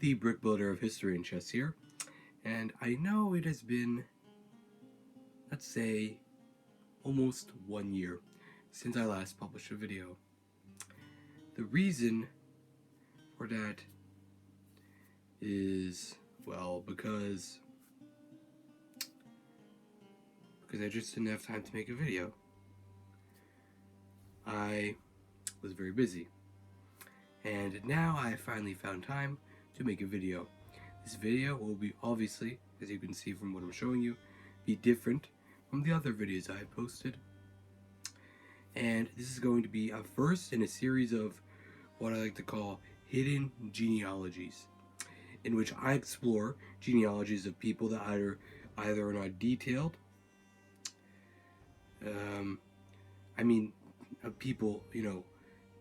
the brick builder of history and chess here, and I know it has been, let's say, almost 1 year since I last published a video. The reason for that is, well, because I just didn't have time to make a video. I was very busy, and now I finally found time to make a video. This video will be, obviously, as you can see from what I'm showing you, be different from the other videos I have posted. And this is going to be a first in a series of what I like to call hidden genealogies, in which I explore genealogies of people that either are not detailed, of people,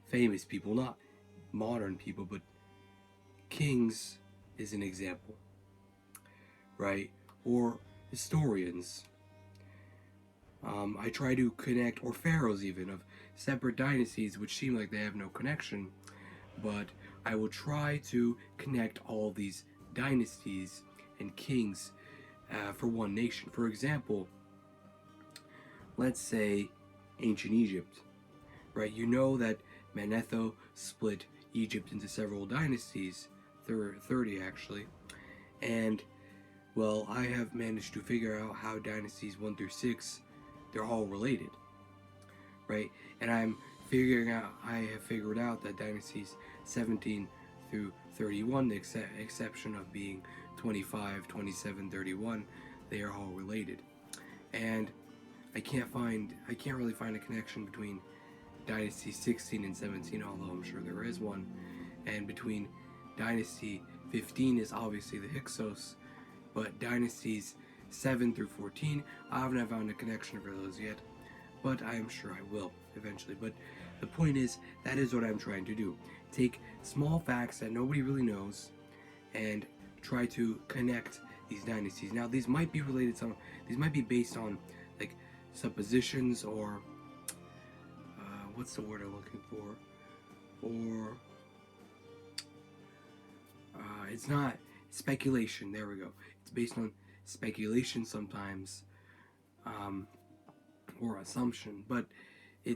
famous people, not modern people, but kings is an example, right? Or historians. I try to connect, or pharaohs even, of separate dynasties which seem like they have no connection, but I will try to connect all these dynasties and kings for one nation. For example, let's say ancient Egypt, right? You know that Manetho split Egypt into several dynasties, 30 actually, and well, I have managed to figure out how dynasties 1 through 6, they're all related, right? And I have figured out that dynasties 17 through 31, the exception of being 25, 27, 31, they are all related. And I can't really find a connection between dynasty 16 and 17, although I'm sure there is one. And between dynasty 15 is obviously the Hyksos, but dynasties 7 through 14, I haven't found a connection for those yet, but I am sure I will eventually. But the point is, that is what I'm trying to do. Take small facts that nobody really knows and try to connect these dynasties. Now, these might be related, these might be based on like suppositions, or what's the word I'm looking for? Or it's not speculation. There we go. It's based on speculation sometimes, or assumption. But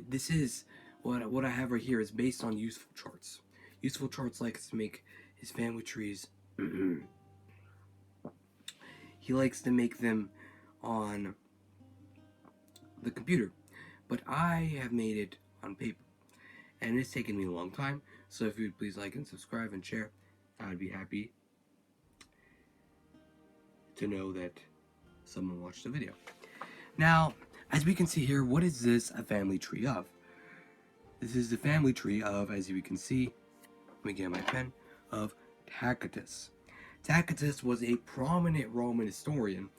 this is what I have right here is based on useful charts. Useful charts likes to make his family trees. He likes to make them on the computer, but I have made it on paper, and it's taken me a long time. So if you would please like and subscribe and share, I would be happy to know that someone watched the video. Now, as we can see here, what is this a family tree of? This is the family tree of, as you can see, let me get my pen, of Tacitus. Tacitus was a prominent Roman historian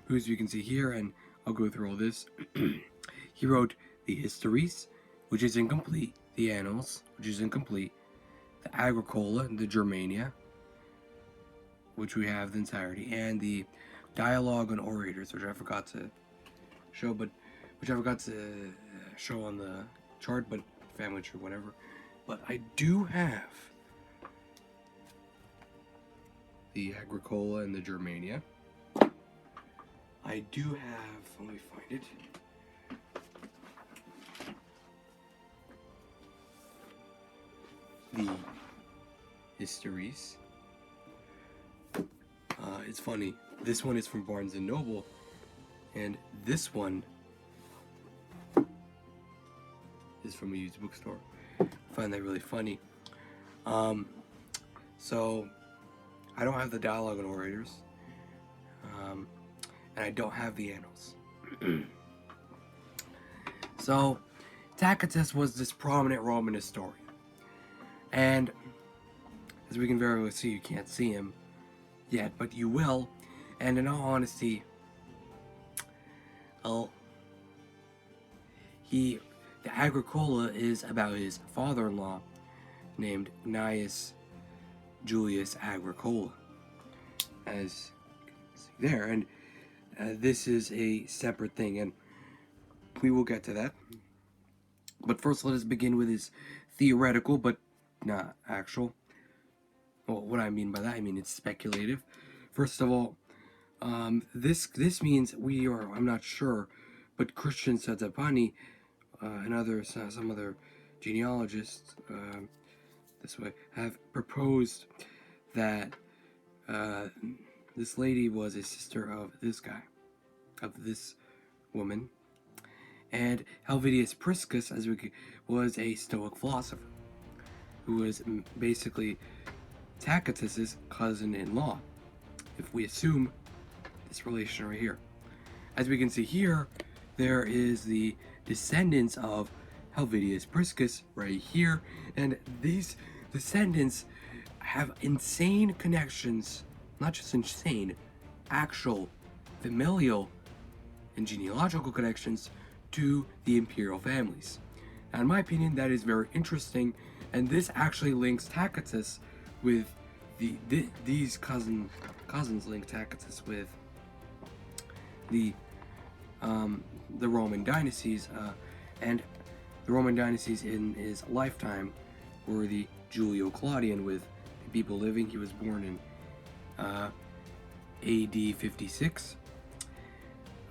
who, as you can see here, and I'll go through all this, he wrote the Histories, which is incomplete, the Annals, which is incomplete, the Agricola and the Germania, which we have the entirety, and the Dialogue on Orators, which I forgot to show, on the chart, but family tree, whatever. But I do have the Agricola and the Germania. I do have, let me find it. The Histories. It's funny. This one is from Barnes & Noble, and this one is from a used bookstore. I find that really funny. So I don't have the Dialogue on Orators, and I don't have the Annals. So Tacitus was this prominent Roman historian, and as we can very well see, you can't see him yet, but you will. And in all honesty, the Agricola is about his father-in-law named Gnaeus Julius Agricola, as you can see there, and this is a separate thing, and we will get to that. But first, let us begin with his theoretical, but not actual, Well, what I mean by that, I mean it's speculative. First of all, this means we are, I'm not sure, but Christian Satzapani and some other genealogists this way have proposed that this lady was a sister of this guy, of this woman, and Helvidius Priscus, was a Stoic philosopher who was basically Tacitus's cousin-in-law, if we assume this relation right here. As we can see here, there is the descendants of Helvidius Priscus right here, and these descendants have insane connections, not just insane, actual familial and genealogical connections to the imperial families. Now, in my opinion, that is very interesting, and this actually links Tacitus with these cousins link Tacitus with the Roman dynasties, and the Roman dynasties in his lifetime were the Julio-Claudian, with people living. He was born in AD 56.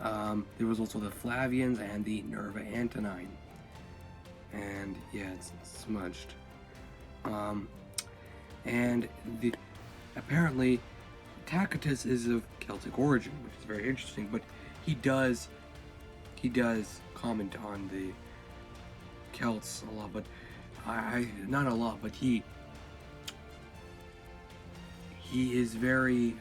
There was also the Flavians and the Nerva Antonine. And yeah, it's smudged. And apparently Tacitus is of Celtic origin, which is very interesting, but he does comment on the Celts a lot, but not a lot, but he is very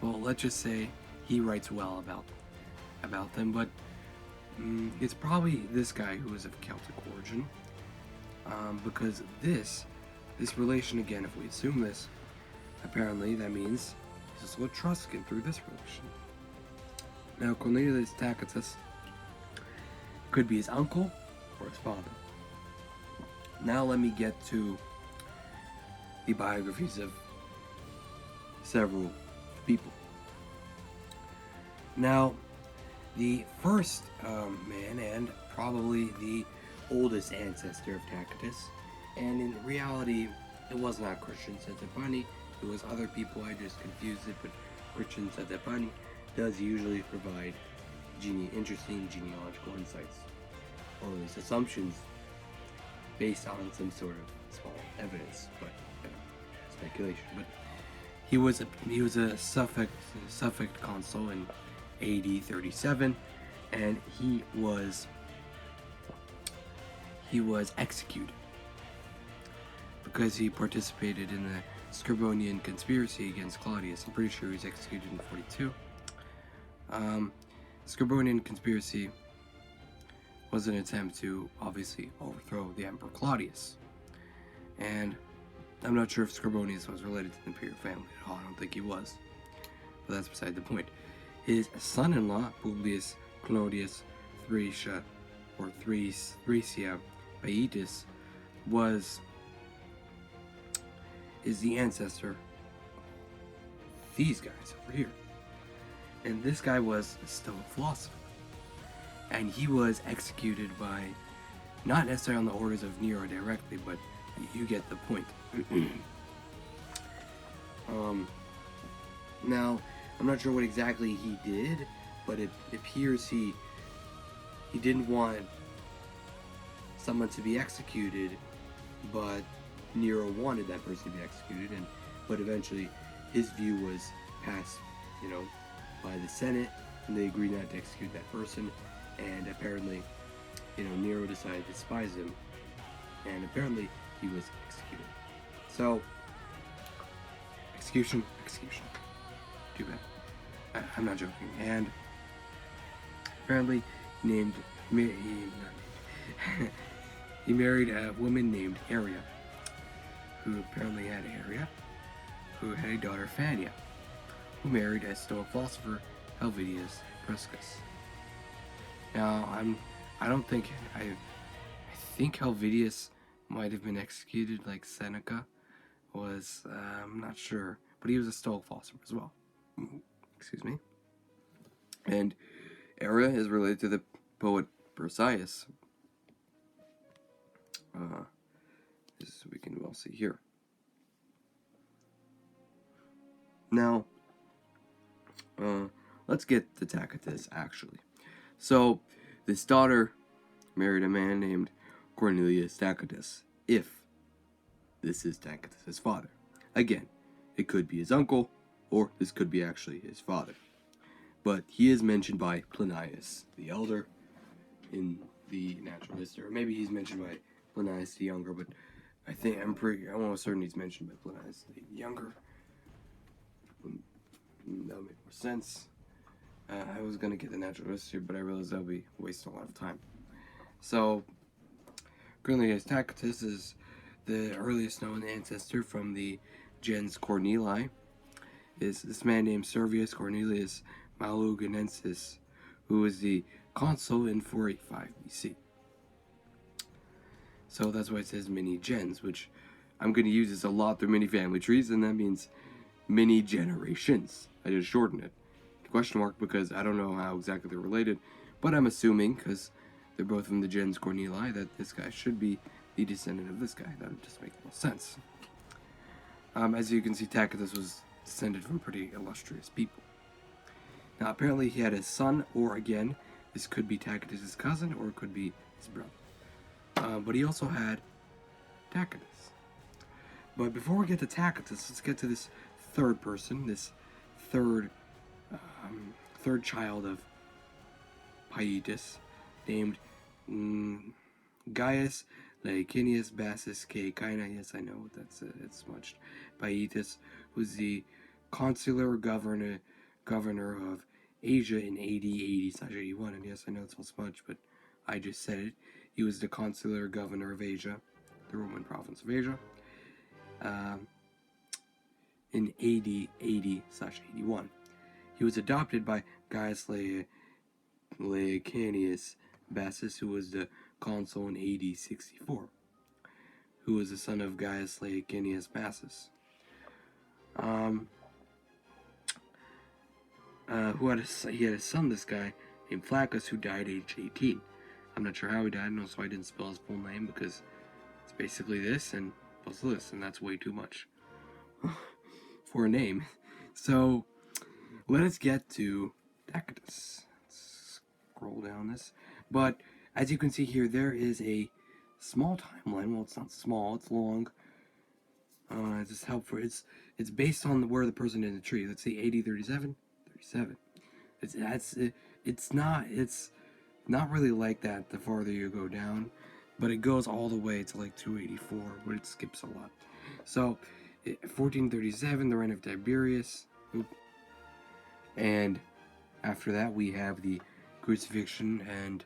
well, let's just say he writes well about them, but it's probably this guy who is of Celtic origin, because this relation, again, if we assume this, apparently that means he's also Etruscan through this relation. Now, Cornelius Tacitus could be his uncle or his father. Now let me get to the biographies of several people. Now, the first man, and probably the oldest ancestor of Tacitus, and in reality, it was not Christian Satzapani, it was other people, I just confused it, but Christian Satzapani does usually provide interesting genealogical insights, or at least assumptions, based on some sort of small evidence, but speculation. But he was a Suffolk consul in AD 37, and he was executed because he participated in the Scribonian conspiracy against Claudius. I'm pretty sure he was executed in 42. Scribonian conspiracy was an attempt to obviously overthrow the Emperor Claudius, and I'm not sure if Scribonius was related to the imperial family at all. I don't think he was, but that's beside the point. His son-in-law, Publius Clodius Thracia, or Thracia Paetus, is the ancestor of these guys over here. And this guy was a Stoic philosopher, and he was executed by, not necessarily on the orders of Nero directly, but you get the point. Now, I'm not sure what exactly he did, but it appears he didn't want someone to be executed, but Nero wanted that person to be executed, but eventually his view was passed, by the Senate, and they agreed not to execute that person, and apparently, Nero decided to despise him, and apparently he was executed. So, execution. Too bad. I'm not joking. And apparently, he married a woman named Aria, who apparently had who had a daughter, Fania, who married a Stoic philosopher, Helvidius Priscus. Now, I think Helvidius might have been executed like Seneca was. I'm not sure, but he was a Stoic philosopher as well. Excuse me. And Aria is related to the poet Persius. as we can well see here. Now, let's get to Tacitus, actually. So, this daughter married a man named Cornelius Tacitus, if this is Tacitus' father. Again, it could be his uncle, or this could be actually his father. But he is mentioned by Plinius the Elder in the Natural History, or maybe he's mentioned by Plinius the Younger, but I'm almost certain he's mentioned by Plinius the Younger. That'll make more sense. I was going to get the Natural History, but I realized that would be wasting a lot of time. So, Cornelius Tacitus is the earliest known ancestor from the gens Cornelii. Is this man named Servius Cornelius Maluganensis, who was the consul in 485 BC. So that's why it says many gens, which I'm going to use this a lot through many family trees, and that means many generations. I just shortened it. Question mark, because I don't know how exactly they're related, but I'm assuming, because they're both from the gens Cornelii, that this guy should be the descendant of this guy. That would just make more sense. As you can see, Tacitus was descended from pretty illustrious people. Now, apparently he had a son, or again, this could be Tacitus' cousin, or it could be his brother. But he also had Tacitus. But before we get to Tacitus, let's get to this third person, this third child of Pietus, named Gaius Licinius Bassus Caecina. Yes, I know that's it's smudged. Pietus was the consular governor of Asia in AD 80/81, and yes, I know it's all smudged, but I just said it. He was the consular governor of Asia, the Roman province of Asia, in AD 80/81. He was adopted by Gaius Licinius Bassus, who was the consul in AD 64, who was the son of Gaius Licinius Bassus, he had a son, this guy, named Flaccus, who died age 18. I'm not sure how he died, so I didn't spell his full name, because it's basically this and plus this, and that's way too much for a name. So, let us get to Tacitus. Let's scroll down this. But, as you can see here, there is a small timeline. Well, it's not small, it's long. It's just helpful. It's based on where the person in the tree. Let's see, 8037. 37. It's not really like that the farther you go down, but it goes all the way to like 284, but it skips a lot. So, 1437, the reign of Tiberius, and after that we have the crucifixion and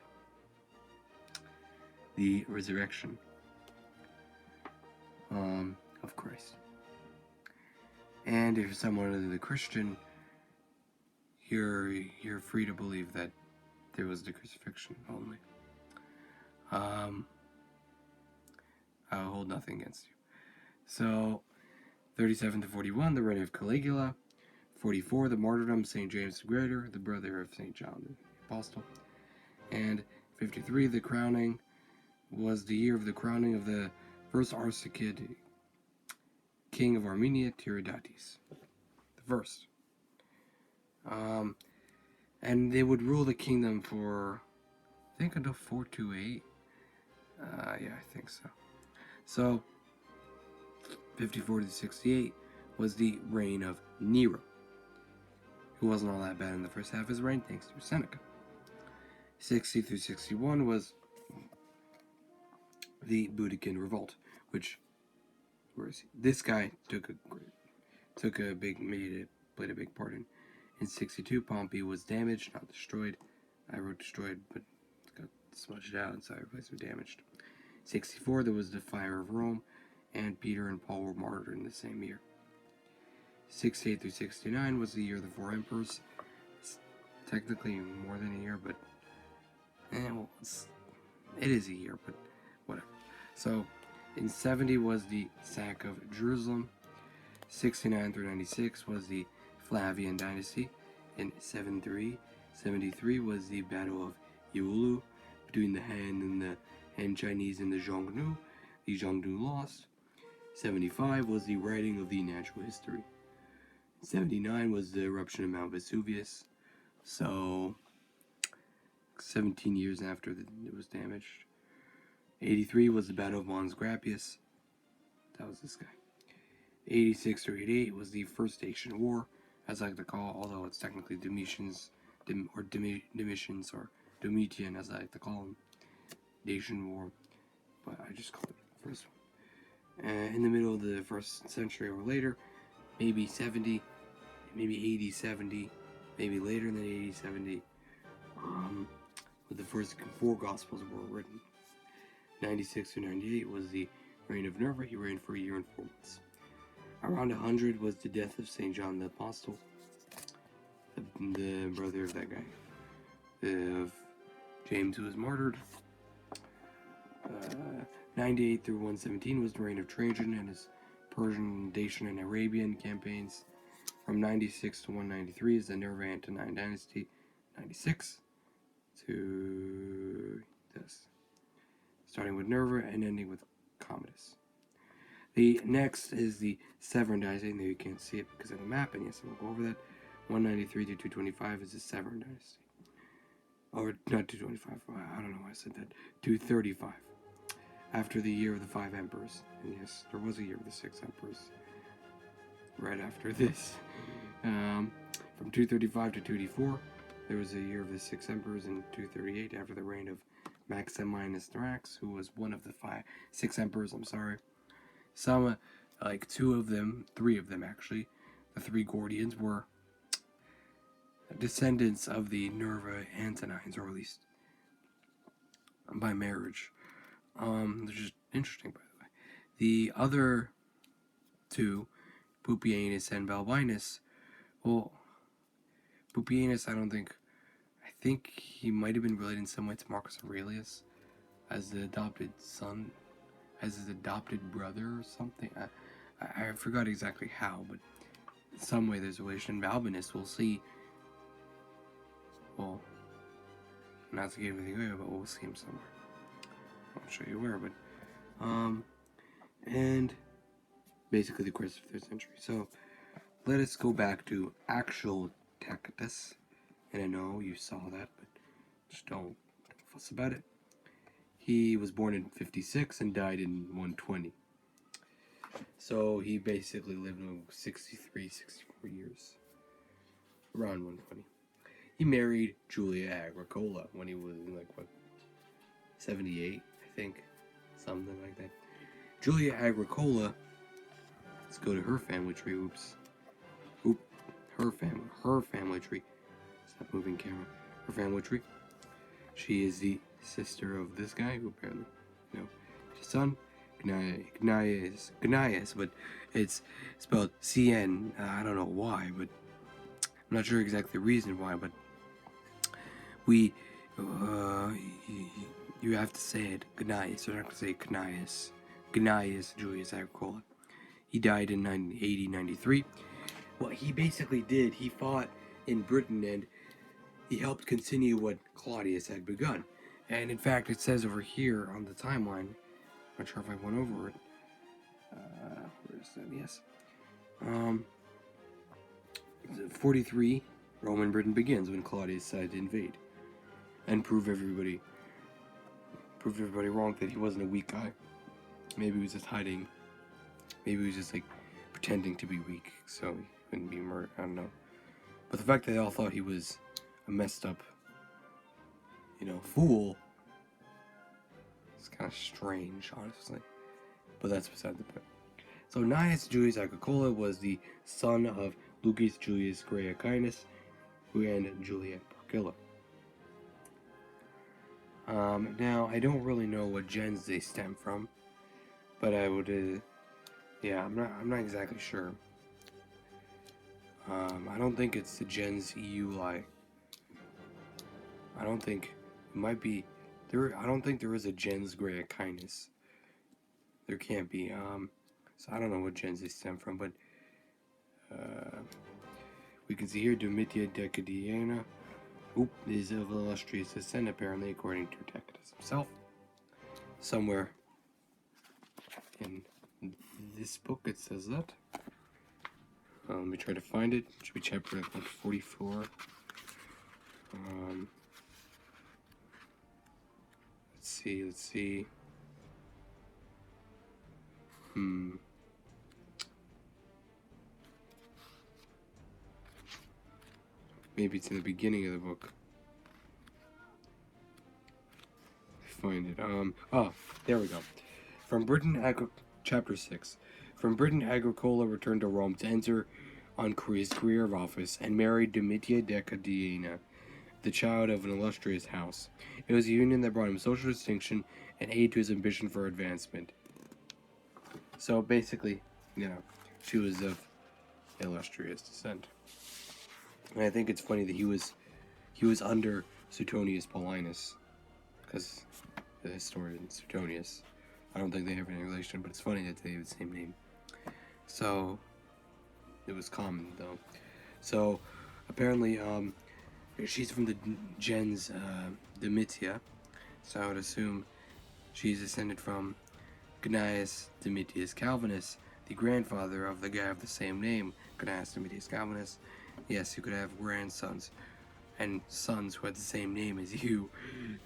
the resurrection of Christ. And if someone is a Christian, you're free to believe that there was the crucifixion only. I'll hold nothing against you. So, 37 to 41, the reign of Caligula. 44, the martyrdom of St. James the Greater, the brother of St. John the Apostle. And 53, the crowning was the year of the crowning of the first Arsacid king of Armenia, Tiridates the first. And they would rule the kingdom for, I think, until 428. Yeah, I think so. So, 54 to 68 was the reign of Nero, who wasn't all that bad in the first half of his reign, thanks to Seneca. 60 through 61 was the Boudiccan Revolt, which, where is he? This guy played a big part in. In 62, Pompey was damaged, not destroyed. I wrote destroyed, but it got smudged out, and so I replaced with damaged. 64, there was the fire of Rome, and Peter and Paul were martyred in the same year. 68 through 69 was the year of the four emperors. It's technically more than a year, but it is a year, but whatever. So, in 70 was the sack of Jerusalem. 69 through 96 was the Flavian dynasty. In 73 was the Battle of Yaulu between the Han Chinese and the Xiongnu. the Zhengdu lost. 75 was the writing of the natural history. 79 was the eruption of Mount Vesuvius. So 17 years after it was damaged. 83 was the Battle of Mons Grappius. That was this guy. 86 to 88 was the First Dacian War, as I like to call, although it's technically Domitian, or Domitian, as I like to call him. Dacian War, but I just call it the first one. In the middle of the first century or later, maybe 70, maybe 80, 70, maybe later than 80, 70, with the first 4 Gospels were written. 96 to 98 was the reign of Nerva. He reigned for a year and 4 months. Around 100 was the death of St. John the Apostle, the brother of that guy, of James, who was martyred. 98 through 117 was the reign of Trajan and his Persian, Dacian, and Arabian campaigns. From 96 to 193 is the Nerva-Antonine dynasty. 96 to this, starting with Nerva and ending with Commodus. The next is the Severan dynasty. There you can't see it because of the map, and yes, we'll go over that. 193 to 225 is the Severan dynasty. Or not 225, I don't know why I said that. 235. After the year of the 5 emperors. And yes, there was a year of the 6 emperors right after this. From 235 to 284, there was a year of the 6 emperors in 238 after the reign of Maximinus Thrax, who was one of the 6 emperors, Some, like 2 of them, 3 of them actually, the 3 Gordians were descendants of the Nerva Antonines, or at least by marriage. Which is interesting, by the way. The other 2, Pupienus and Balbinus, well, Pupienus, I think he might have been related in some way to Marcus Aurelius as the adopted son, as his adopted brother or something. I forgot exactly how, but in some way there's a relation. And Balbinus, we'll see. Well, not to give anything away, but we'll see him somewhere. I'll show you where, but and basically the course of the 3rd century. So let us go back to actual Tacitus. And I know you saw that, but just don't fuss about it. He was born in 56 and died in 120. So he basically lived 63, 64 years. Around 120. He married Julia Agricola when he was in 78, I think. Something like that. Julia Agricola, let's go to her family tree. Her family tree. Stop moving camera. Her family tree. She is the sister of this guy, who apparently, his son, Gnaeus, but it's spelled CN. I don't know why, but I'm not sure exactly the reason why, but you have to say it, Gnaeus. You're not going to say Gnaeus. Gnaeus Julius Agricola. He died in 93. What he basically did, he fought in Britain and he helped continue what Claudius had begun. And in fact, it says over here on the timeline, I'm not sure if I went over it. Where is that? Yes. 43, Roman Britain begins when Claudius decided to invade and prove everybody wrong that he wasn't a weak guy. Maybe he was just hiding. Maybe he was just pretending to be weak, so he couldn't be murdered. I don't know. But the fact that they all thought he was a messed up, fool, it's kind of strange, honestly. But that's beside the point. So Gnaeus Julius Agricola was the son of Lucius Julius Gracchus and Juliet Procilla. Now, I don't really know what gens they stem from, but I would, I'm not exactly sure. I don't think it's the gens Euli. I don't think it might be there. I don't think there is a gens Gracchus. There can't be. So I don't know what gens they stem from, but we can see here Domitia Decadiana. Is of illustrious descent, apparently, according to Tacitus himself. Somewhere In this book it says that. Let me try to find it. It should be chapter 144. Let's see. Maybe it's in the beginning of the book. Find it. Oh, there we go. From Britain, chapter 6. From Britain, Agricola returned to Rome to enter on his career of office and married Domitia Decadiana, the child of an illustrious house. It was a union that brought him social distinction and aid to his ambition for advancement. So basically, she was of illustrious descent. And I think it's funny that he was under Suetonius Paulinus, because the historian Suetonius. I don't think they have any relation, but it's funny that they have the same name. So it was common though. So apparently, she's from the gens Domitia, so I would assume she's descended from Gnaeus Domitius Calvinus, the grandfather of the guy of the same name, Gnaeus Domitius Calvinus. Yes, you could have grandsons and sons who had the same name as you.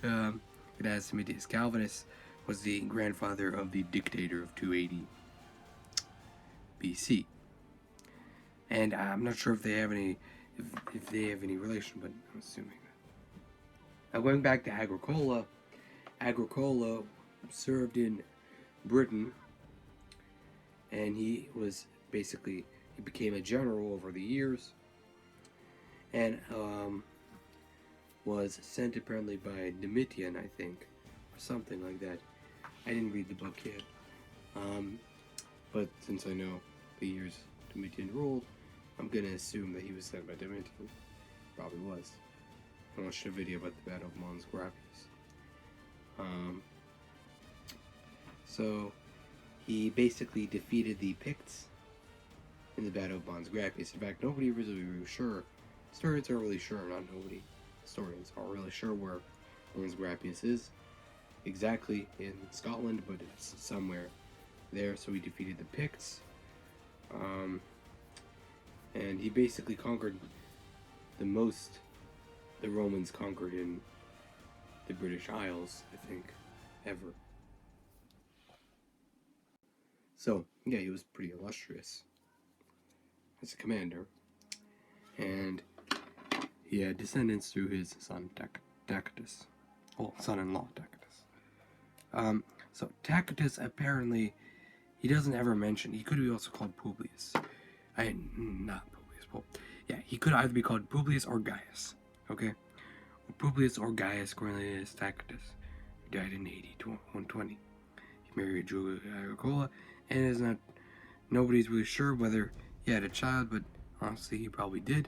Gnaeus Domitius Calvinus was the grandfather of the dictator of 280 BC. And I'm not sure if they have any relation, but I'm assuming that. Now going back to Agricola, Agricola served in Britain, and he became a general over the years, and was sent apparently by Domitian, I think, or something like that. I didn't read the book yet, but since I know the years Domitian ruled, I'm gonna assume that he was sent by Domitian. Probably was. I watched a video about the Battle of Mons Grappius. So he basically defeated the Picts in the Battle of Mons Grappius. In fact, nobody was really sure. Historians aren't really sure, not nobody. Historians aren't really sure where Mons Grappius is exactly in Scotland, but it's somewhere there. So he defeated the Picts, and he basically conquered the most the Romans conquered in the British Isles, I think, ever. So yeah, he was pretty illustrious as a commander, and he had descendants through his son Tacitus, son-in-law Tacitus. So Tacitus, apparently, he doesn't ever mention. He could be also called Publius. Not Publius. Well, yeah, he could either be called Publius or Gaius. Okay, Publius or Gaius Cornelius Tacitus, who died in AD 120. He married Julia Agricola, and nobody's really sure whether he had a child, but honestly, he probably did.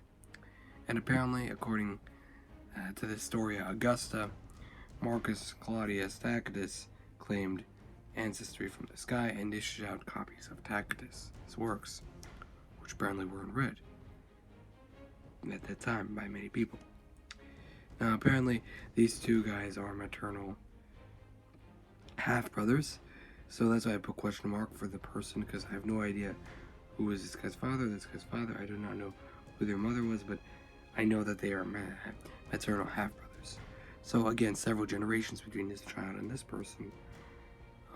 And apparently, according to the Historia Augusta, Marcus Claudius Tacitus claimed ancestry from this guy and issued out copies of Tacitus' works, which apparently weren't read at that time by many people. Now, apparently, these two guys are maternal half-brothers, so that's why I put question mark for the person, because I have no idea who is this guy's father. I do not know who their mother was, but I know that they are maternal half-brothers. So again, several generations between this child and this person.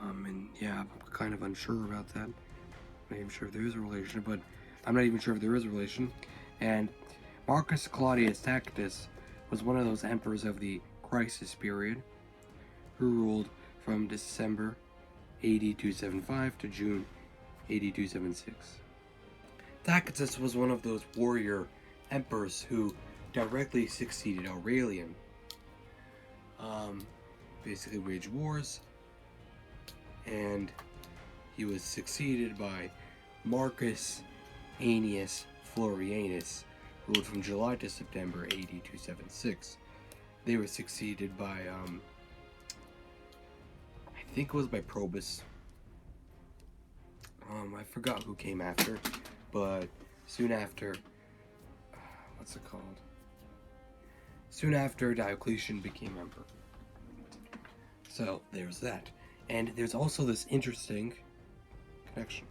And yeah, I'm kind of unsure about that. I'm not even sure if there is a relation, but I'm not even sure if there is a relation. And Marcus Claudius Tacitus was one of those emperors of the crisis period who ruled from December AD 275 to June AD 276. Tacitus was one of those warrior emperors who directly succeeded Aurelian. Basically waged wars, and he was succeeded by Marcus Annius Florianus, who ruled from July to September AD 276. They were succeeded by, I think it was by Probus. I forgot who came after, but soon after, soon after Diocletian became emperor. So there's that. And there's also this interesting connection.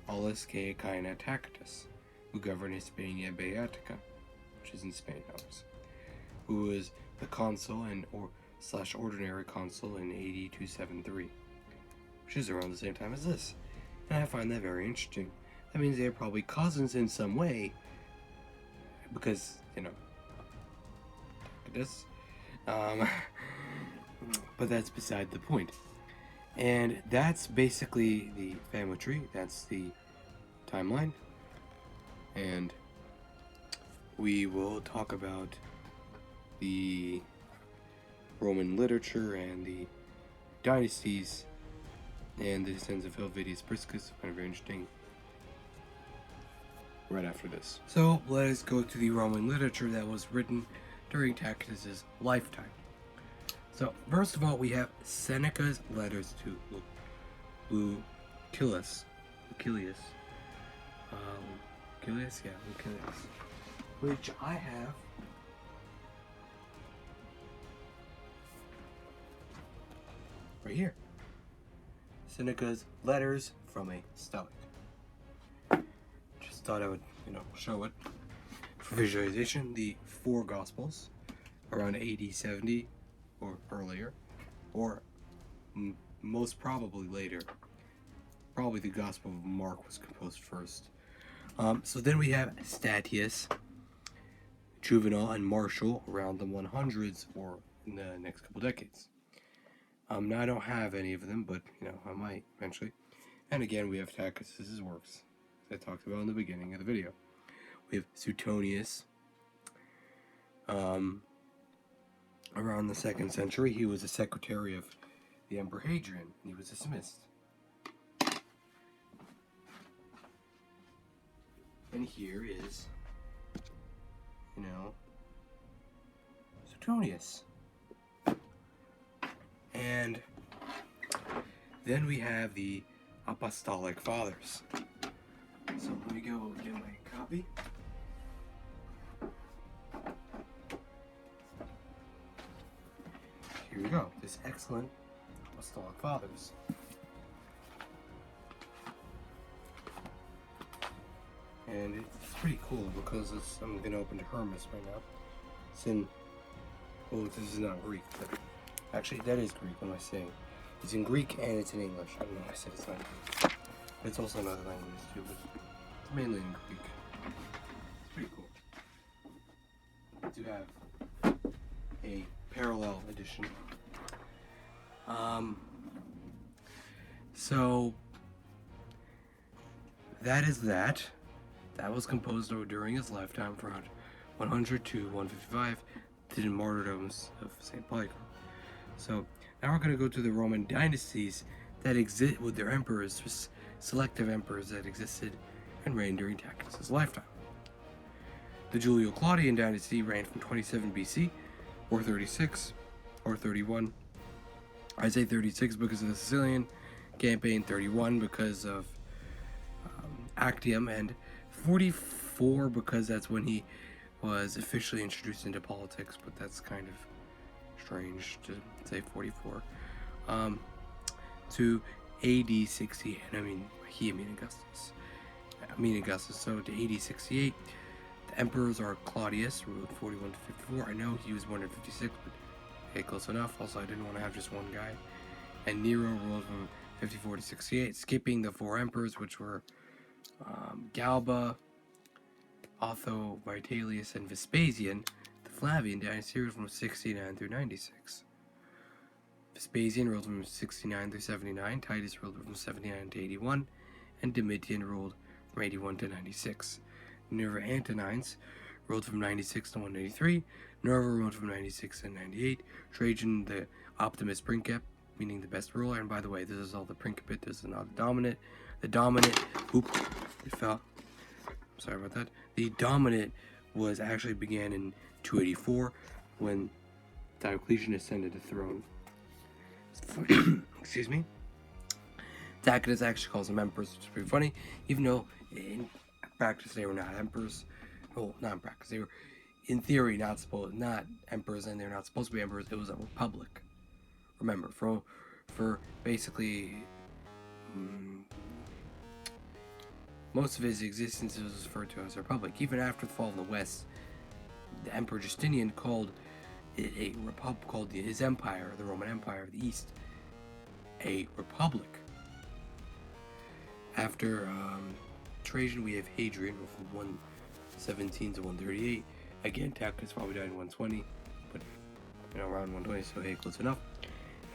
Aulus Caecina Tacitus, who governed Hispania Beatica, which is in Spain, obviously, who was the consul and / ordinary consul in AD 273, which is around the same time as this. And I find that very interesting. That means they're probably cousins in some way, because, Tacitus. But that's beside the point. And that's basically the family tree. That's the timeline. And we will talk about the Roman literature and the dynasties and the descendants of Helvidius Priscus. Kind of very interesting. Right after this. So let us go to the Roman literature that was written during Tacitus's lifetime. So first of all, we have Seneca's letters to Lucilius, which I have right here. Seneca's letters from a Stoic. Just thought I would, show it for visualization. The four Gospels, around AD 70 or earlier, or most probably later. Probably the Gospel of Mark was composed first. So then we have Statius, Juvenal, and Martial around the 100s or in the next couple decades. Now I don't have any of them, but I might eventually. And again, we have Tacitus's works, as I talked about in the beginning of the video. We have Suetonius. Around the 2nd century, he was a secretary of the Emperor Hadrian, and he was dismissed. And here is, Suetonius. And then we have the Apostolic Fathers. So let me go get my copy. Here we go. This excellent Apostolic Fathers. And it's pretty cool because I'm going to open to Hermes right now. It's in, this is not Greek, but actually that is Greek. What am I saying? It's in Greek and it's in English. I don't know why I said it's not Greek. But it's also in other languages too, but it's mainly in Greek. It's pretty cool to have a parallel edition. So that is that. That was composed during his lifetime from 100 to 155, the martyrdoms of St. Polycarp. So now we're going to go to the Roman dynasties that exist with their emperors, selective emperors that existed and reigned during Tacitus' lifetime. The Julio-Claudian dynasty reigned from 27 BC, or 36, or 31. I say 36 because of the Sicilian campaign, 31 because of Actium, and 44 because that's when he was officially introduced into politics, but that's kind of strange to say 44. To AD 68, Augustus. So to AD 68, the emperors are Claudius, ruled 41 to 54. I know he was born in 56, but hey, close enough. Also, I didn't want to have just one guy. And Nero ruled from 54 to 68, skipping the four emperors, which were Galba, Otho, Vitellius, and Vespasian. The Flavian dynasty ruled from 69 through 96. Vespasian ruled from 69 through 79, Titus ruled from 79 to 81, and Domitian ruled from 81 to 96. Nerva Antonines ruled from 96 to 183, Nerva ruled from 96 to 98, Trajan the Optimus Princeps, meaning the best ruler, and by the way, this is all the Principate, this is not the dominant. The dominant, it fell. Sorry about that. The dominant was actually began in 284 when Diocletian ascended the throne. Excuse me. Tacitus actually calls them emperors, which is pretty funny, even though in practice they were not emperors. Well, not in practice, they were in theory not emperors, and they're not supposed to be emperors. It was a republic. Remember, for basically most of his existence was referred to as a republic. Even after the fall of the West, the Emperor Justinian called it a republic, called his empire, the Roman Empire of the East, a republic. After Trajan, we have Hadrian from 117 to 138. Again, Tacitus probably died in 120, but around 120, so hey, close enough.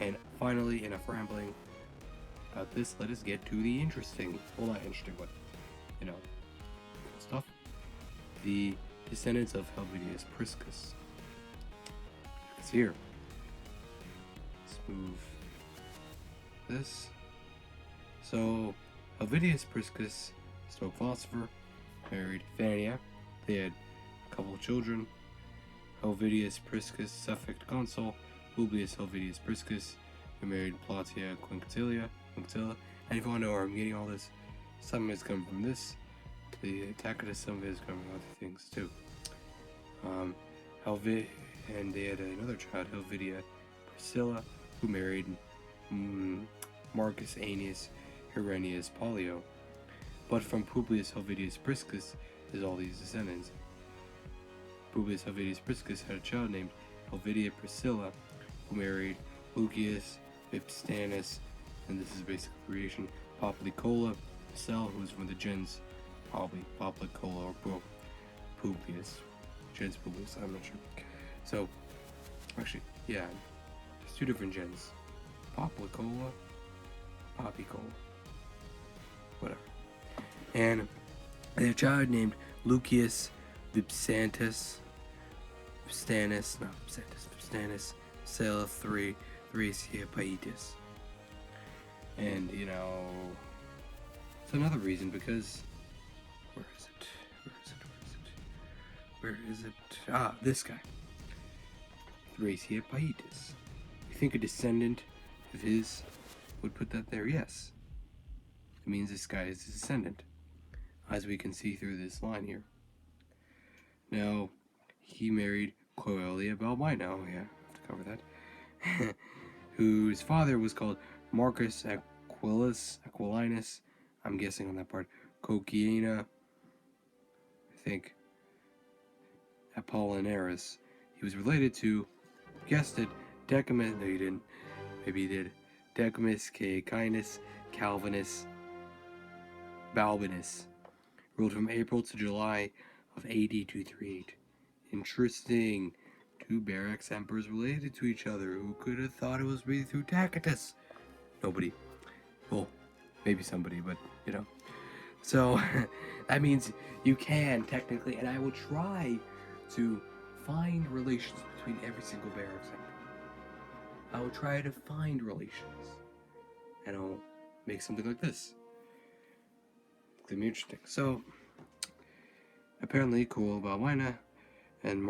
And finally, enough rambling about this. Let us get to the interesting, well, not interesting, but stuff. The descendants of Helvidius Priscus. It's here. Let's move this. So, Helvidius Priscus, Stoic philosopher, married Fania. They had a couple of children. Helvidius Priscus, suffect consul. Publius Helvidius Priscus, who married Plautia Quinctilia. And if you want to know where I'm getting all this, some of it's coming from this. The Tacitus, some of it is coming from other things too. And they had another child, Helvidia Priscilla, who married Marcus Aeneas Herennius Pollio. But from Publius Helvidius Priscus is all these descendants. Publius Helvidius Priscus had a child named Helvidia Priscilla, who married Lucius Vipstanus, and this is basic creation, Poplicola Cell, who was from the gens, probably Poplicola or Publius. Gens Publius, I'm not sure. So, actually, yeah, there's two different gens. Poplicola, Poppycola, whatever. And they had a child named Lucius Vipstanus, Cell 3, Thracia Paitis. And, it's another reason because, where is it? Ah, this guy. Thracia Paitis. You think a descendant of his would put that there? Yes. It means this guy is a descendant, as we can see through this line here. Now, he married Coelia Balbino, yeah, I have to cover that, whose father was called Marcus Aquilinus, I'm guessing on that part, Cociana, I think, Apollinaris. He was related to, guessed it, Decumus, no you didn't, maybe you did, Decumus Caecinus Calvinus Balbinus, ruled from April to July of AD 238. Interesting. Two barracks emperors related to each other. Who could have thought it was really through Tacitus? Nobody. Well, maybe somebody, but So that means you can technically, and I will try to find relations between every single barracks emperor. I will try to find relations, and I'll make something like this. It's gonna be interesting. So apparently, Coel Balbina and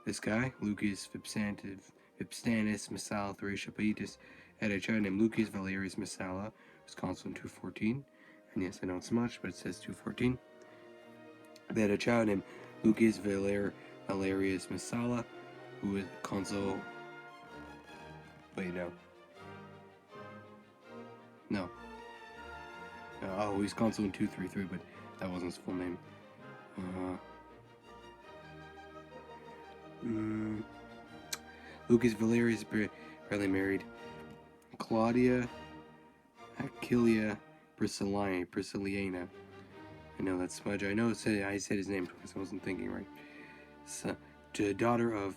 this guy, Lucius Vipstanus Messala Thracia Paitis, had a child named Lucius Valerius Messala, who was consul in 214. And yes, I know it's much, but it says 214. They had a child named Lucius Valerius Messala, who was consul. Wait, no. Oh, he's consul in 233, but that wasn't his full name. Lucius Valerius barely married Claudia Aquilia Priscilliana. I know that smudge. I know I said his name twice. I wasn't thinking right. So, the daughter of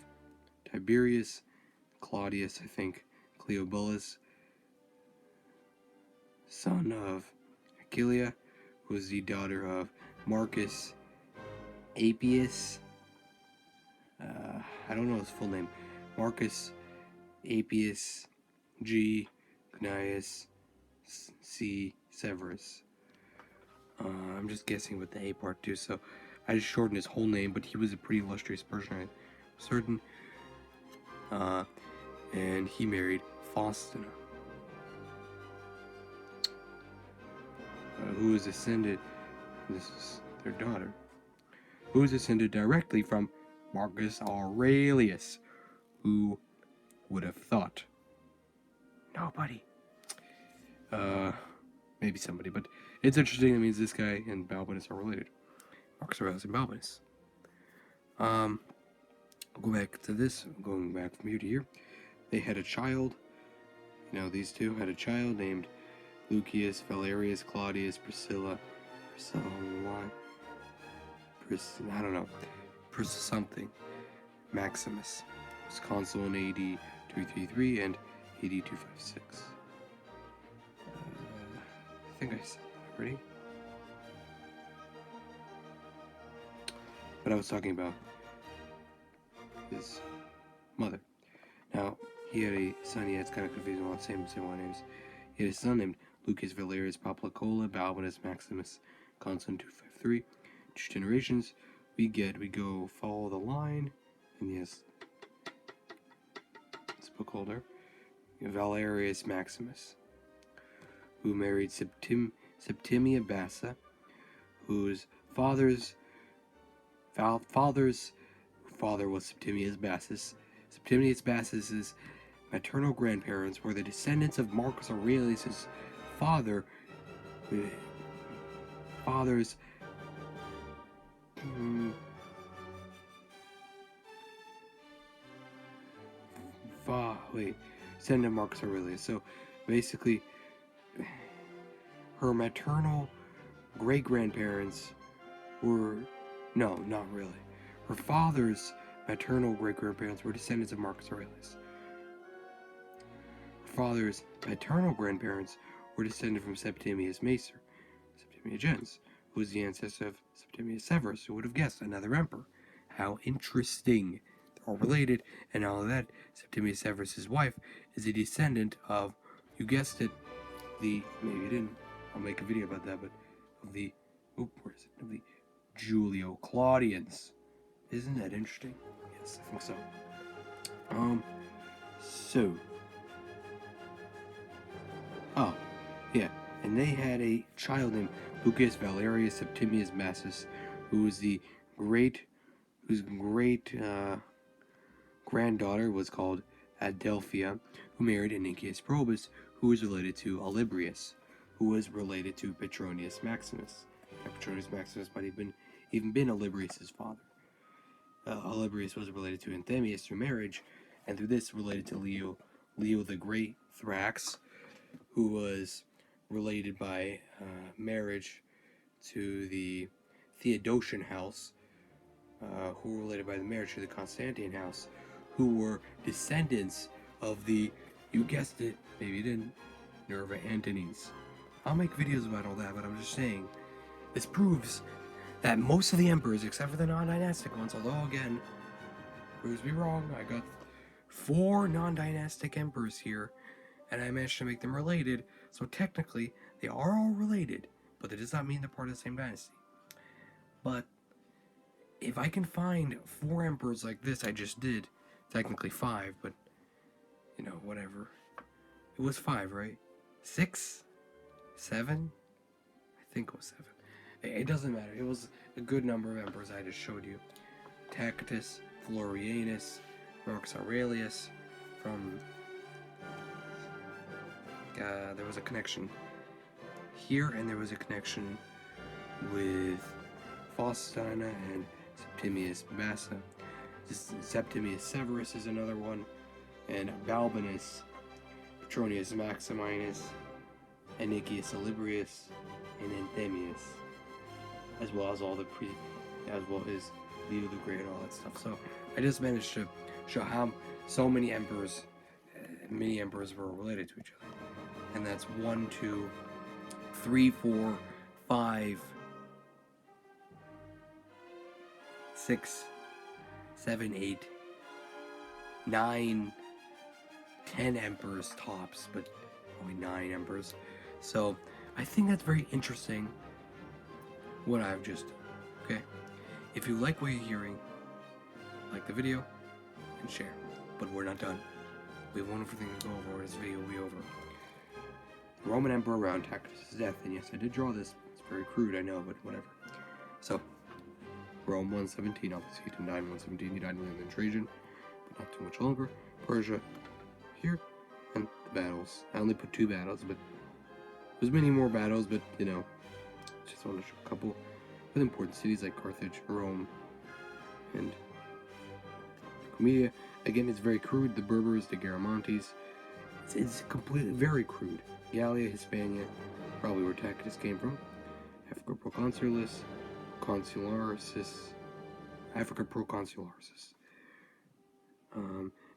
Tiberius Claudius, I think, Cleobulus, son of Aquilia, who was the daughter of Marcus Appius. I don't know his full name. Marcus Appius G. Gnaeus C. Severus. I'm just guessing with the A part too, so I just shortened his whole name, but he was a pretty illustrious person, I'm certain. And he married Faustina, who was ascended, this is their daughter, who was ascended directly from Marcus Aurelius. Who would have thought? Nobody. Maybe somebody, but It's interesting. It means this guy and Balbinus are related. Marcus Aurelius and Balbinus. I'll go back to this. Going back from here to here. They had a child. These two had a child named Lucius, Valerius, Claudius, Priscilla, what? I don't know. Something. Maximus was consul in AD 233 and AD 256. I think I said that already. But I was talking about his mother. Now, he had a son. Yeah, it's kind of confusing. All the same one names. He had a son named Lucius Valerius Poplicola, Balbinus Maximus, consul in 253. 2 generations. We go follow the line, and yes, it's a book holder. Valerius Maximus, who married Septimia Bassa, whose father was Septimius Bassus. Septimius Bassus's maternal grandparents were the descendants of Marcus Aurelius's father's descendant of Marcus Aurelius. So basically, her maternal great-grandparents were, no, not really. Her father's maternal great-grandparents were descendants of Marcus Aurelius. Her father's paternal grandparents were descended from Septimius Macer, Septimia Gens, who was the ancestor of Septimius Severus. Who would have guessed? Another emperor. How interesting. They're all related, and all of that, Septimius Severus' wife is a descendant of, you guessed it, maybe you didn't, I'll make a video about that, but of the Julio Claudians. Isn't that interesting? Yes, I think so. Oh, yeah, and they had a child named Lucius Valerius Septimius Massus, whose great granddaughter was called Adelphia, who married Anicius Probus, who was related to Olybrius, who was related to Petronius Maximus. Petronius Maximus might have even been Olybrius' father. Olybrius was related to Anthemius through marriage, and through this related to Leo the Great Thrax, who was related by marriage to the Theodosian house, who were related by the marriage to the Constantine house, who were descendants of the, you guessed it, maybe you didn't, Nerva Antonines. I'll make videos about all that, but I'm just saying, this proves that most of the emperors, except for the non-dynastic ones, although again, proves me wrong, I got 4 non-dynastic emperors here, and I managed to make them related, so technically, they are all related, but that does not mean they're part of the same dynasty. But if I can find 4 emperors like this I just did, technically 5, but, whatever. It was 5, right? 6? 7? I think it was 7. It doesn't matter. It was a good number of emperors I just showed you. Tacitus, Florianus, Marcus Aurelius, from... there was a connection here, and there was a connection with Faustina and Septimius Bassa. Septimius Severus is another one, and Balbinus, Petronius Maximinus, Anicius Olybrius, and Anthemius, as well as as well as Leo the Great and all that stuff. So I just managed to show how so many emperors were related to each other, and that's 1, 2, 3, 4, 5, 6, 7, 8, 9, 10 emperors tops, but only 9 emperors. So I think that's very interesting what I've just done. Okay, if you like what you're hearing, like the video and share. But we're not done. We have one more thing to go over. This video will be over. The Roman Emperor around Tacitus' death, and yes, I did draw this. It's very crude, I know, but whatever. So, Rome 117, obviously he didn't die in 117, he died in Trajan, but not too much longer. Persia, here, and the battles. I only put 2 battles, but there's many more battles, but, just want to show a couple of important cities like Carthage, Rome, and Comedia. Again, it's very crude. The Berbers, the Garamantes. It's completely very crude. Gallia, Hispania, probably where Tacitus came from. Africa Proconsularis, Africa Proconsularis.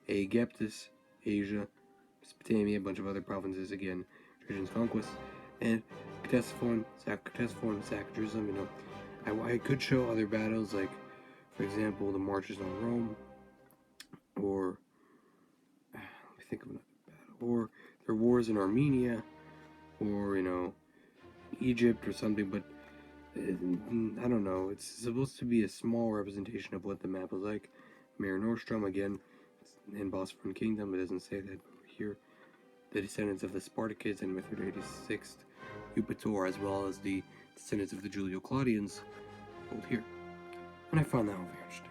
Aegyptus, Asia, Mesopotamia, a bunch of other provinces, again, Trajan's conquest, and Ctesiphon, sack Jerusalem, you know. I could show other battles, like, for example, the marches on Rome, or, let me think of another battle, or their wars in Armenia, or, you know, Egypt or something, but I don't know, it's supposed to be a small representation of what the map was like. Mare Nostrum, again, in Bosphorus Kingdom, it doesn't say that over here. The descendants of the Spartacids and Mithridates VI, Eupator, as well as the descendants of the Julio-Claudians, hold here. And I found that one very interesting.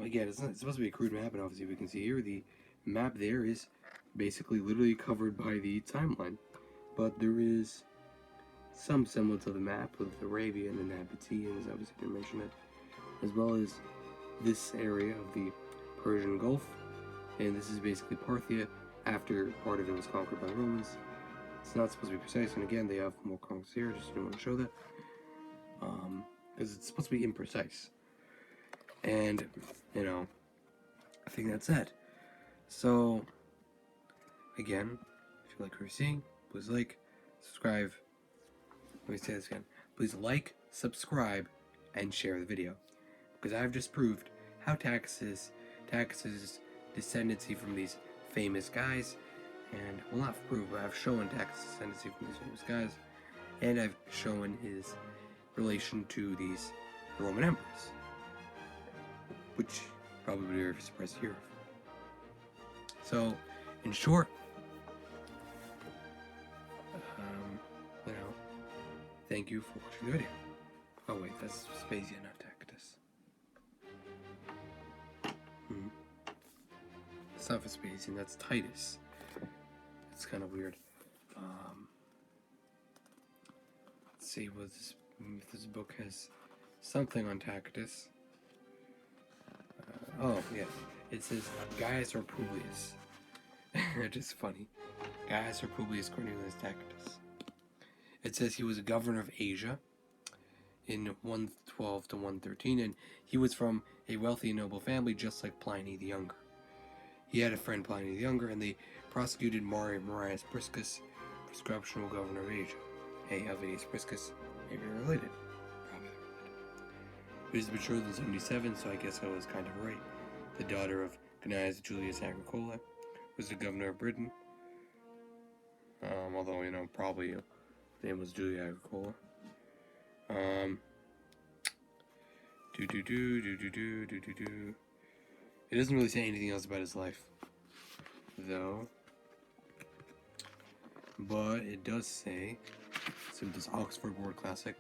Again, it's supposed to be a crude map, and obviously we can see here the map there is basically literally covered by the timeline. But there is some semblance of the map with Arabia and Nabateans, obviously I didn't mention it, as well as this area of the Persian Gulf, and this is basically Parthia after part of it was conquered by Romans. It's not supposed to be precise, and again, they have more conquests here, just didn't want to show that, because it's supposed to be imprecise. And, you know, I think that's it. So, again, if you like what you're seeing, please like, subscribe. Let me say this again. Please like, subscribe, and share the video. Because I've just proved how Tacitus' descendancy from these famous guys, and, well, not proved, but I've shown Tacitus' descendancy from these famous guys, and I've shown his relation to these Roman emperors, which probably would be very surprised to hear of. So, in short, you know, thank you for watching the video. Oh wait, that's Vespasian, not Tacitus. It's not Vespasian, that's Titus. It's kind of weird. Let's see what this book has something on Tacitus. Oh yeah, it says Gaius or Publius. It's just funny. Gaius or Publius Cornelius Tacitus. It says he was a governor of Asia in 112 to 113, and he was from a wealthy and noble family, just like Pliny the Younger. He had a friend, Pliny the Younger, and they prosecuted Marius Priscus for corruptional governor of Asia. Hey, Helvidius Priscus, maybe they're related. Probably they're related. He was betrothed in 77, so I guess I was kind of right. The daughter of Gnaeus Julius Agricola was the governor of Britain. Although, you know, probably his name was Julia Agricola. It doesn't really say anything else about his life, though. But it does say, so this Oxford Word Classic.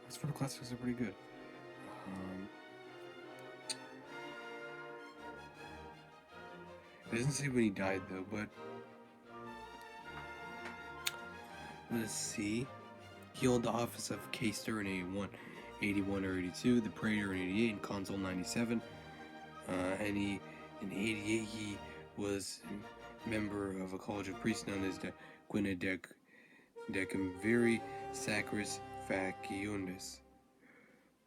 Oxford Classics are pretty good. It doesn't say when he died, though, but let's see. He held the office of Quaestor in 81 or 82, the Praetor in 88, and Consul in 97. And in 88 he was a member of a college of priests known as the Quina Decemviri Sacris Faciundis.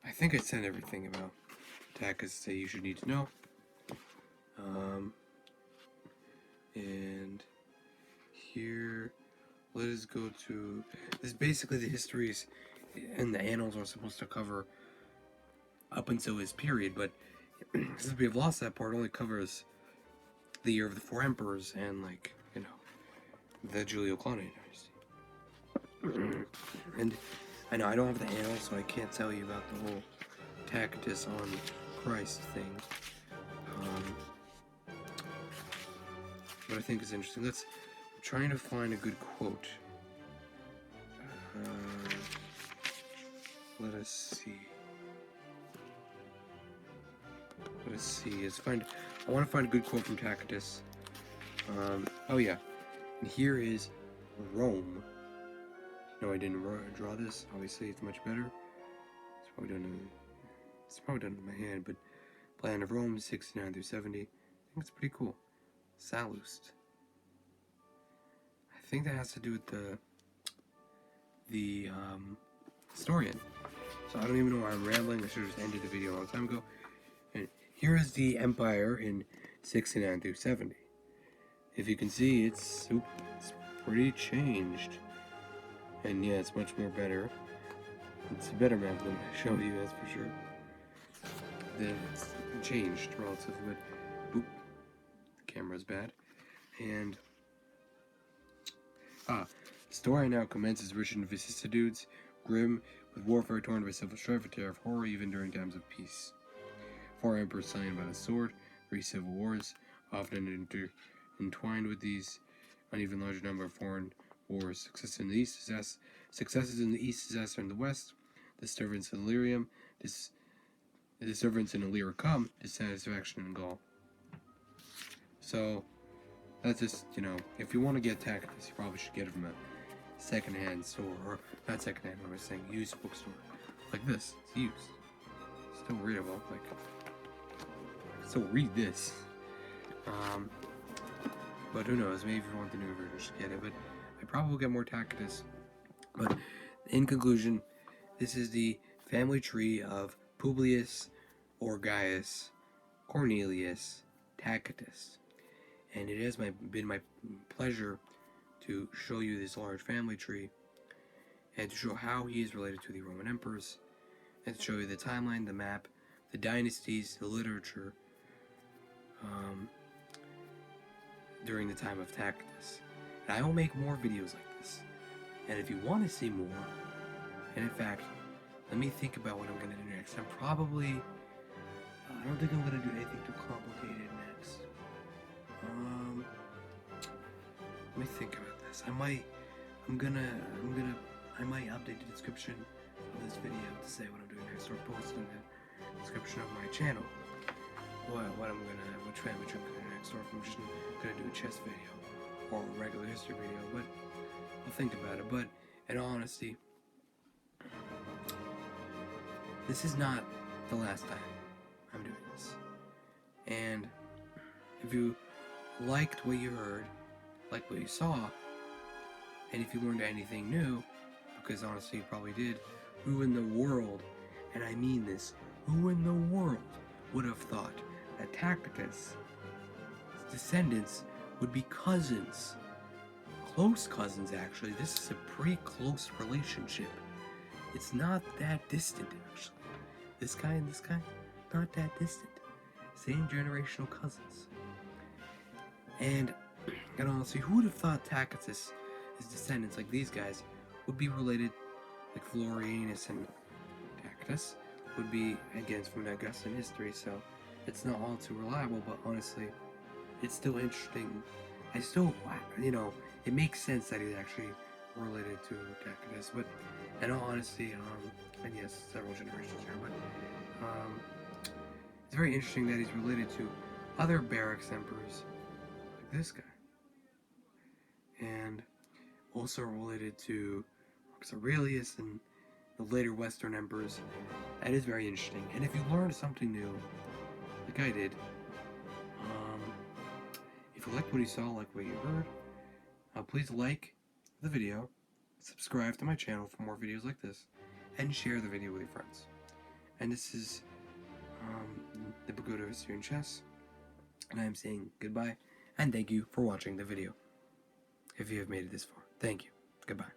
I think I said everything about Tacitus that you should need to know. And here, let us go to this. Basically, the histories and the annals are supposed to cover up until his period, but since we have lost that part, it only covers the year of the 4 emperors and, like, you know, the Julio-Claudian dynasty. And I know I don't have the annals, so I can't tell you about the whole Tacitus on Christ thing. But I think it's interesting. I'm trying to find a good quote. Let us see. I want to find a good quote from Tacitus. Oh yeah. And here is Rome. No, I didn't draw this. Obviously, it's much better. It's probably done in my hand, but Plan of Rome, 69 through 70. I think it's pretty cool. Sallust. I think that has to do with the historian. So I don't even know why I'm rambling. I should have just ended the video a long time ago. And here is the empire in 69 through 70. If you can see, it's pretty changed. And yeah, it's much more better. It's a better map than I showed you, that's for sure. It's changed relatively, but oop, the camera's bad. And the story now commences rich in vicissitudes, grim, with warfare torn by civil strife, a tale of horror even during times of peace. 4 emperors slain by the sword, 3 civil wars, often entwined with these, an even larger number of foreign wars. Successes in the east, disaster in the west, disturbance in Illyrium, disturbance in Illyricum, dissatisfaction in Gaul. So that's just, if you want to get Tacitus, you probably should get it from a secondhand store, or not secondhand, I was saying used bookstore, like this. It's used, still readable. Like, still read this. But who knows? Maybe if you want the new version, you should get it. But I probably will get more Tacitus. But in conclusion, this is the family tree of Publius, Gaius, Cornelius, Tacitus, and it has been my pleasure to show you this large family tree and to show how he is related to the Roman emperors, and to show you the timeline, the map, the dynasties, the literature during the time of Tacitus. And I will make more videos like this. And if you want to see more, and in fact, let me think about what I'm going to do next. I don't think I'm going to do anything too complicated next. Let me think about this. I might update the description of this video to say what I'm doing next, or post in the description of my channel which family tree I'm going to do next, or if I'm just going to do a chess video or a regular history video. But I'll think about it. But in all honesty, this is not the last time I'm doing this. And if you liked what you heard, liked what you saw, and if you learned anything new, because honestly you probably did, who in the world, and I mean this, who in the world would have thought that Tacitus' descendants would be cousins? Close cousins, actually. This is a pretty close relationship. It's not that distant, actually. This guy and this guy, not that distant. Same generational cousins. And honestly, who would have thought Tacitus, his descendants, like these guys, would be related, like Florianus and Tacitus, would be, again, from the Augustan history, so it's not all too reliable, but honestly, it's still interesting. It makes sense that he's actually related to Tacitus, but in all honesty, and yes, several generations here, but it's very interesting that he's related to other barracks emperors, like this guy, and also related to Marcus Aurelius and the later Western emperors. That is very interesting, and if you learned something new, like I did, if you liked what you saw, like what you heard, please like the video, subscribe to my channel for more videos like this, and share the video with your friends. And this is the Pagoda of History and Chess, and I am saying goodbye, and thank you for watching the video. If you have made it this far, thank you. Goodbye.